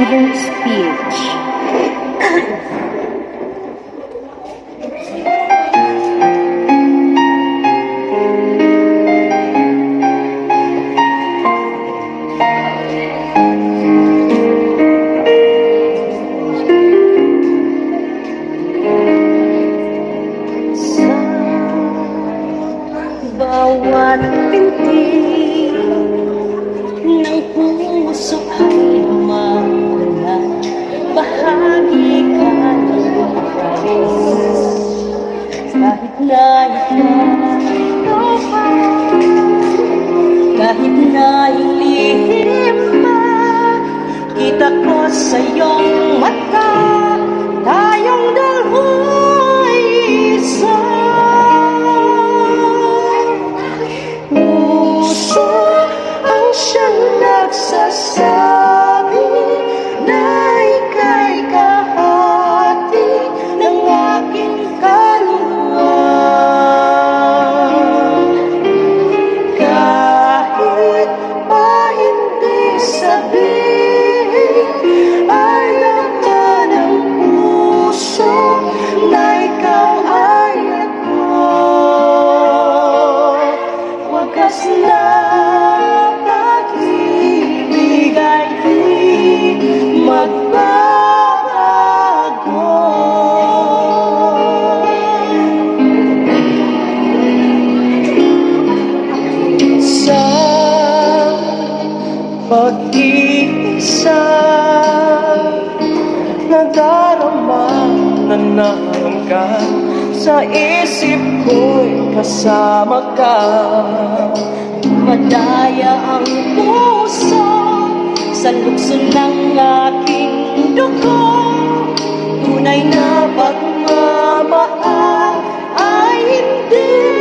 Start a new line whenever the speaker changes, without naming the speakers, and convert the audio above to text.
Freedom Speech.
Bawat pinti ng puso ay makulat, bahagi ka ng paris. Kahit na ikaw pa, kahit na ilihim pa, kita ko sa iyong mata, tayong dalawa'y isa. Nagsasabi na ika'y kahati ng aking kaluluwa. Kahit pa hindi sabihin, alam ka ng puso na ikaw ay ako. Wagas na pag-iisa, nadarama na naman ka, sa isip ko'y kasama ka. Madaya ang puso sa lukso ng aking dugo, tunay na pagmamahal ay hindi